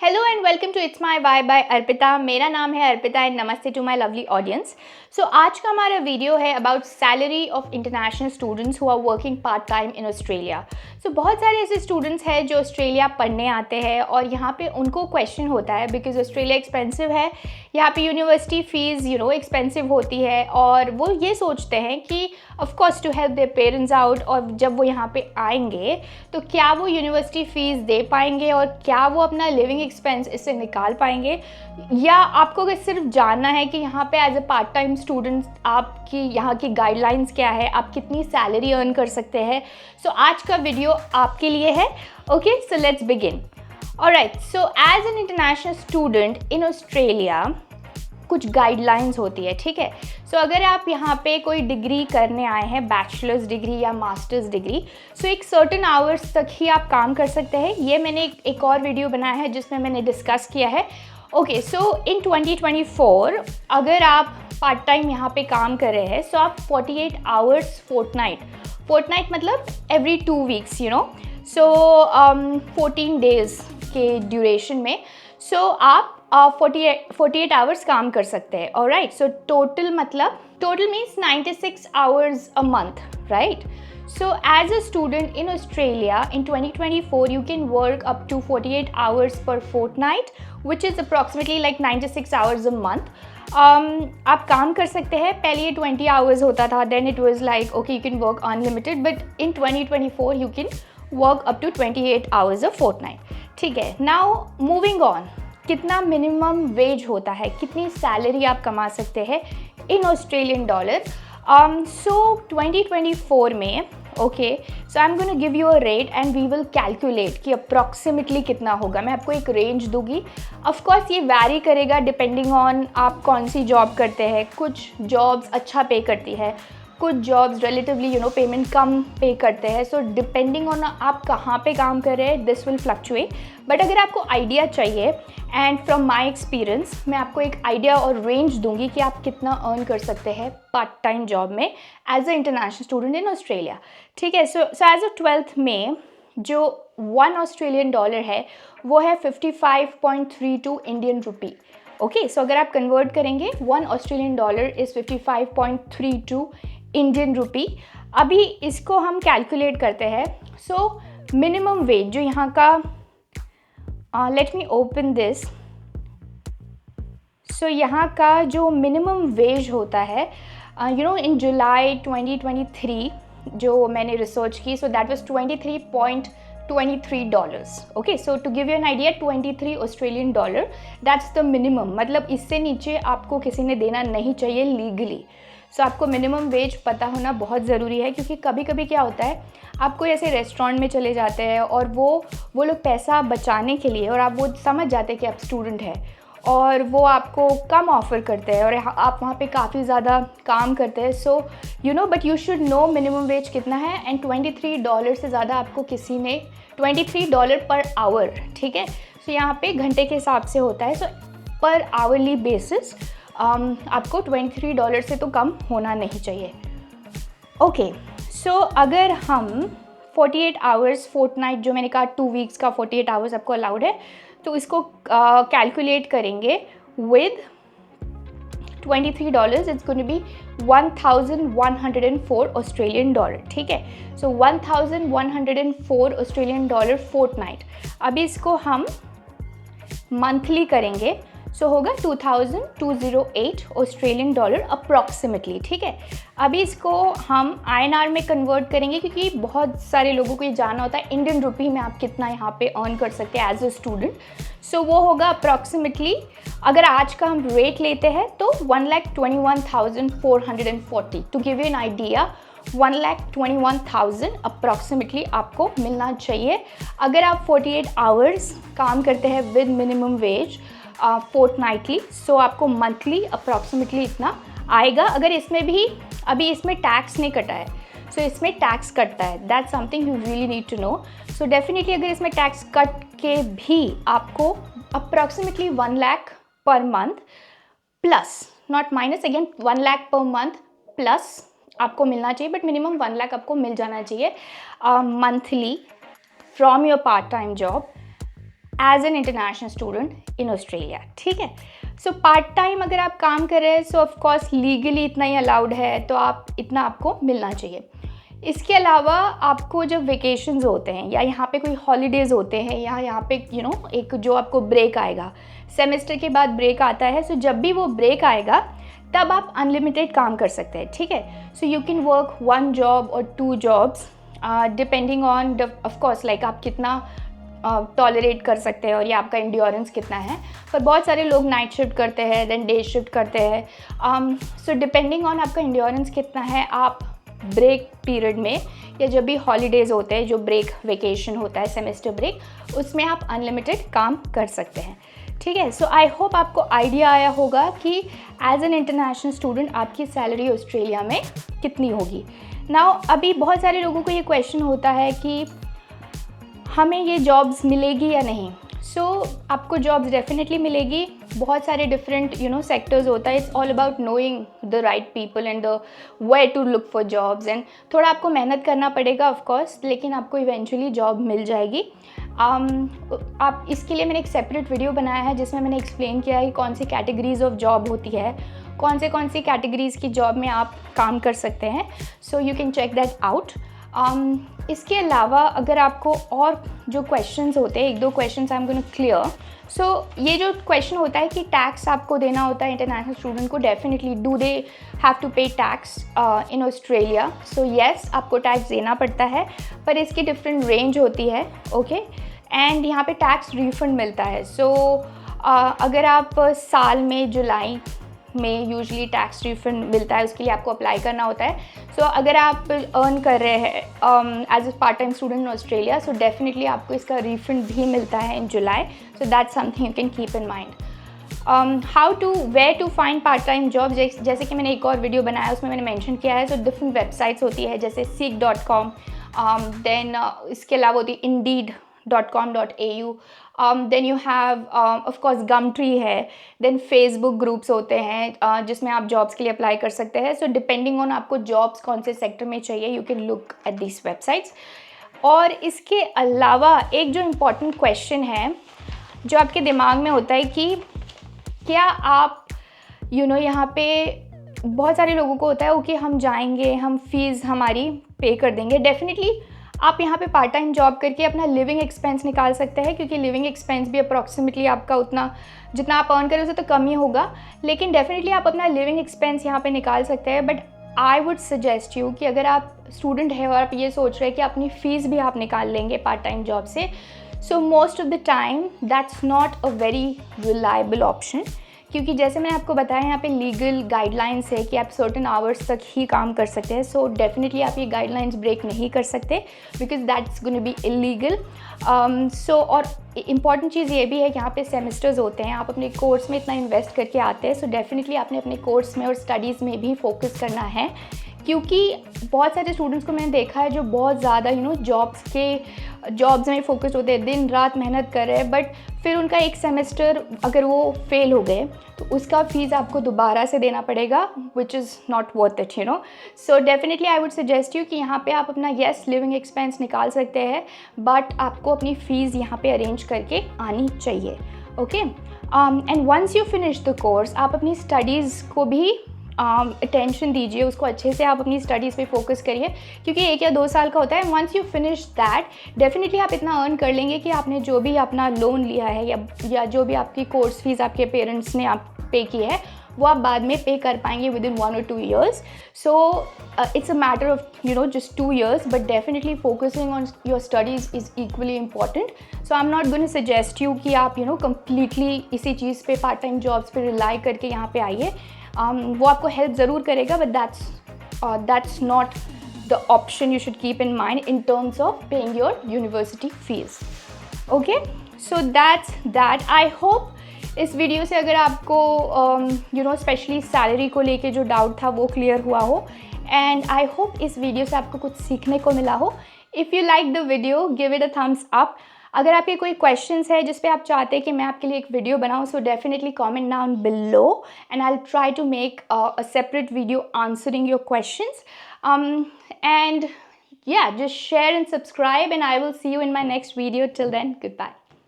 Hello and welcome to it's my Y by Arpita. मेरा नाम है Arpita and namaste to my lovely audience. So आज का हमारा वीडियो है about salary of international students who are working part time in Australia. So बहुत सारे ऐसे स्टूडेंट्स हैं जो ऑस्ट्रेलिया पढ़ने आते हैं और यहाँ पे उनको क्वेश्चन होता है बिकॉज ऑस्ट्रेलिया एक्सपेंसिव है, यहाँ पे यूनिवर्सिटी फ़ीस एक्सपेंसिव होती है और वो ये सोचते हैं कि of course to help their parents out, और जब वो यहाँ पे आएंगे तो क्या वो यूनिवर्सिटी फ़ीस दे पाएंगे और क्या वो अपना लिविंग एक्सपेंस इससे निकाल पाएंगे, या आपको अगर सिर्फ जानना है कि यहाँ पे as a part time student आपकी यहाँ की गाइडलाइंस क्या है, आप कितनी सैलरी अर्न कर सकते हैं। सो आज का वीडियो आपके लिए है। Okay, so let's begin. Alright, so as an international student in Australia कुछ गाइडलाइंस होती है, ठीक है। सो अगर आप यहाँ पे कोई डिग्री करने आए हैं, बैचलर्स डिग्री या मास्टर्स डिग्री, सो एक सर्टेन आवर्स तक ही आप काम कर सकते हैं। ये मैंने एक और वीडियो बनाया है जिसमें मैंने डिस्कस किया है। ओके, सो इन 2024 अगर आप पार्ट टाइम यहाँ पे काम कर रहे हैं सो आप 48 आवर्स फोर्टनाइट मतलब एवरी 2 वीक्स सो 14 डेज के ड्यूरेशन में सो आप 48 आवर्स काम कर सकते हैं। Alright, so total means 96 hours a month, right. So as a student in Australia in 2024 you can work up to 48 hours per fortnight, which is approximately like 96 hours a month. आप काम कर सकते हैं। पहले ये 20 hours होता था, then it was like okay you can work unlimited, but in 2024 you can work up to 28 hours a fortnight, ठीक है। Now moving on, कितना मिनिमम वेज होता है, कितनी सैलरी आप कमा सकते हैं इन ऑस्ट्रेलियन डॉलर। सो 2024 में okay, so I am gonna give you a rate and we will calculate कि अप्रॉक्सीमेटली कितना होगा। मैं आपको एक रेंज दूंगी। ऑफ कोर्स ये वैरी करेगा डिपेंडिंग ऑन आप कौन सी जॉब करते हैं। कुछ जॉब्स अच्छा पे करती है, कुछ जॉब्स रिलेटिवली पेमेंट कम पे करते हैं। सो डिपेंडिंग ऑन आप कहाँ पे काम कर रहे हैं दिस विल फ्लक्चुएट। बट अगर आपको आइडिया चाहिए एंड फ्रॉम माई एक्सपीरियंस मैं आपको एक आइडिया और रेंज दूंगी कि आप कितना अर्न कर सकते हैं पार्ट टाइम जॉब में as a international student in Australia, ठीक है। सो एज अ 12th में जो 1 ऑस्ट्रेलियन डॉलर है वो है 55.32 इंडियन रुपी। ओके, सो अगर आप कन्वर्ट करेंगे 1 Australian dollar is 55.32 Indian rupee. अभी इसको हम कैलकुलेट करते हैं। सो मिनिमम वेज जो यहाँ का लेट मी ओपन दिस। सो यहाँ का जो मिनिमम वेज होता है इन जुलाई 2023 जो मैंने रिसर्च की, so that was $23.23। Okay, so to give you an idea 23 Australian dollar that's the minimum, मतलब इससे नीचे आपको किसी ने देना नहीं चाहिए लीगली। सो आपको मिनिमम वेज पता होना बहुत ज़रूरी है, क्योंकि कभी कभी क्या होता है आप कोई ऐसे रेस्टोरेंट में चले जाते हैं और वो लोग पैसा बचाने के लिए, और आप वो समझ जाते हैं कि आप स्टूडेंट हैं और वो आपको कम ऑफ़र करते हैं और आप वहाँ पे काफ़ी ज़्यादा काम करते हैं। So but you should know minimum wage कितना है, एंड $23 से ज़्यादा आपको किसी ने $23 पर आवर, ठीक है। सो यहाँ पे घंटे के हिसाब से होता है। सो पर आवरली बेसिस आपको $23 से तो कम होना नहीं चाहिए। ओके, सो अगर हम 48 आवर्स फोर्टनाइट जो मैंने कहा 2 वीक्स का 48 आवर्स आपको अलाउड है, तो इसको कैलकुलेट करेंगे with $23 it's going to be 1104 Australian dollar, ठीक है। So 1104 Australian dollar fortnight. अभी इसको हम मंथली करेंगे सो होगा 2208 ऑस्ट्रेलियन डॉलर अप्रॉक्सीमेटली, ठीक है। अभी इसको हम INR में कन्वर्ट करेंगे क्योंकि बहुत सारे लोगों को ये जानना होता है इंडियन रुपी में आप कितना यहाँ पे अर्न कर सकते हैं एज अ स्टूडेंट। सो वो होगा अप्रॉक्सीमेटली, अगर आज का हम रेट लेते हैं तो 1,21,440। To give you an idea 1,21,000 approximately आपको मिलना चाहिए अगर आप 48 आवर्स काम करते हैं विद मिनिमम वेज फोर्टनाइटली। सो आपको मंथली अप्रॉक्सीमेटली इतना आएगा। अगर इसमें भी अभी इसमें टैक्स नहीं कटा है, सो इसमें टैक्स कटता है, that's something you really need to know. So definitely अगर इसमें टैक्स कट के भी आपको approximately 1 lakh per month plus, not minus, again 1 lakh per month plus आपको मिलना चाहिए, बट मिनिमम 1 लाख आपको मिल जाना चाहिए monthly from your part time job. As an international student in Australia, ठीक है। सो पार्ट टाइम अगर आप काम कर रहे हैं, सो ऑफ कोर्स लीगली इतना ही अलाउड है, तो आप इतना आपको मिलना चाहिए। इसके अलावा आपको जब वेकेशंस होते हैं या यहाँ पे कोई हॉलीडेज़ होते हैं या यहाँ पे एक जो आपको ब्रेक आएगा, सेमेस्टर के बाद ब्रेक आता है, सो जब भी वो ब्रेक आएगा तब आप अनलिमिटेड काम कर सकते हैं, ठीक है। सो यू कैन वर्क 1 जॉब और 2 jobs depending on off course like आप कितना टॉलरेट कर सकते हैं और ये आपका इंड्योरेंस कितना है। पर बहुत सारे लोग नाइट शिफ्ट करते हैं, देन डे शिफ्ट करते हैं। सो डिपेंडिंग ऑन आपका इंड्योरेंस कितना है, आप ब्रेक पीरियड में या जब भी हॉलीडेज़ होते हैं, जो ब्रेक वेकेशन होता है, सेमेस्टर ब्रेक, उसमें आप अनलिमिटेड काम कर सकते हैं, ठीक है। सो आई होप आपको आइडिया आया होगा कि एज एन इंटरनेशनल स्टूडेंट आपकी सैलरी ऑस्ट्रेलिया में कितनी होगी। नाउ अभी बहुत सारे लोगों को ये क्वेश्चन होता है कि हमें ये जॉब्स मिलेगी या नहीं। सो आपको जॉब्स डेफिनेटली मिलेगी। बहुत सारे डिफरेंट सेक्टर्स होता है। It's all about knowing the right people and the way to look for jobs, and थोड़ा आपको मेहनत करना पड़ेगा ऑफ कोर्स, लेकिन आपको इवेंचुअली जॉब मिल जाएगी। आप इसके लिए मैंने एक सेपरेट वीडियो बनाया है जिसमें मैंने एक्सप्लेन किया है कि कौन सी कैटेगरीज ऑफ जॉब होती है, कौन सी कैटेगरीज़ की जॉब में आप काम कर सकते हैं। So you can check that out. इसके अलावा अगर आपको और जो क्वेश्चंस होते हैं, 1-2 questions I am gonna clear. So ये जो क्वेश्चन होता है कि टैक्स आपको देना होता है इंटरनेशनल स्टूडेंट को, definitely do they have to pay tax in Australia. So yes, आपको टैक्स देना पड़ता है, पर इसकी डिफरेंट रेंज होती है, ओके। एंड यहाँ पे टैक्स रिफंड मिलता है। सो अगर आप साल में जुलाई में यूजली टैक्स रिफंड मिलता है, उसके लिए आपको अप्लाई करना होता है। सो अगर आप अर्न कर रहे हैं as a part time student in Australia, so definitely आपको इसका रिफंड भी मिलता है in July. So that's something you can keep in mind. Where to find part time job, जैसे कि मैंने एक और वीडियो बनाया उसमें मैंने मेंशन किया है। सो डिफरेंट वेबसाइट्स होती है जैसे seek.com, देन इसके अलावा होती है indeed.com.au, then you have of course Gumtree है, देन फेसबुक ग्रुप्स होते हैं जिसमें आप जॉब्स के लिए अप्लाई कर सकते हैं। सो डिपेंडिंग ऑन आपको जॉब्स कौन से सेक्टर में चाहिए, you can look at this websites. और इसके अलावा एक जो इम्पॉर्टेंट क्वेश्चन है जो आपके दिमाग में होता है कि क्या आप यहाँ पे बहुत सारे लोगों को होता है कि हम जाएंगे, हम फीस हमारी पे कर देंगे। डेफिनेटली आप यहाँ पे पार्ट टाइम जॉब करके अपना लिविंग एक्सपेंस निकाल सकते हैं, क्योंकि लिविंग एक्सपेंस भी अप्रॉक्सीमेटली आपका उतना जितना आप अर्न करें उसे तो कम ही होगा, लेकिन डेफिनेटली आप अपना लिविंग एक्सपेंस यहाँ पे निकाल सकते हैं। But I would suggest you कि अगर आप स्टूडेंट है और आप ये सोच रहे हैं कि अपनी फ़ीस भी आप निकाल लेंगे पार्ट टाइम जॉब से, so most of the time that's not a very reliable option, क्योंकि जैसे मैंने आपको बताया यहाँ पे लीगल गाइडलाइंस है कि आप सर्टेन आवर्स तक ही काम कर सकते हैं। सो डेफिनेटली आप ये गाइडलाइंस ब्रेक नहीं कर सकते, because that's gonna be illegal. So और इम्पॉर्टेंट चीज़ ये भी है कि यहाँ पे सेमेस्टर्स होते हैं, आप अपने कोर्स में इतना इन्वेस्ट करके आते हैं। सो डेफिनेटली आपने अपने कोर्स में और स्टडीज़ में भी फोकस करना है, क्योंकि बहुत सारे स्टूडेंट्स को मैंने देखा है जो बहुत ज़्यादा जॉब्स में फोकस होते हैं, दिन रात मेहनत कर रहे हैं, बट फिर उनका एक सेमेस्टर अगर वो फेल हो गए तो उसका फ़ीस आपको दोबारा से देना पड़ेगा, which is not worth it, so definitely I would suggest you कि यहाँ पे आप अपना लिविंग एक्सपेंस निकाल सकते हैं, बट आपको अपनी फ़ीस यहाँ पे अरेंज करके आनी चाहिए, okay. And once you finish the course, आप अपनी स्टडीज़ को भी अटेंशन दीजिए, उसको अच्छे से आप अपनी स्टडीज़ पे फोकस करिए, क्योंकि 1 या 2 साल का होता है। Once you finish that, definitely आप इतना अर्न कर लेंगे कि आपने जो भी अपना लोन लिया है या जो भी आपकी कोर्स फीस आपके पेरेंट्स ने आप पे की है, वो आप बाद में पे कर पाएंगे with in 1 or 2 years. So it's a matter of just 2 years, but definitely focusing on your studies is equally important. So I'm not going to suggest you कि आप completely इसी चीज़ पे पार्ट टाइम जॉब्स पे rely करके यहाँ पे आइए। वो आपको हेल्प ज़रूर करेगा, but that's not the option you should keep in mind in terms of paying your university fees. Okay, so that's that. I hope इस वीडियो से अगर आपको स्पेशली सैलरी को लेके जो डाउट था वो क्लियर हुआ हो, एंड आई होप इस वीडियो से आपको कुछ सीखने को मिला हो। If you like the video, give it a thumbs up. अगर आपके कोई क्वेश्चंस है जिस पे आप चाहते हैं कि मैं आपके लिए एक वीडियो बनाऊं, so definitely comment down below and I will try to make a separate video answering your questions, and yeah, just share and subscribe, and I will see you in my next video. Till then, goodbye.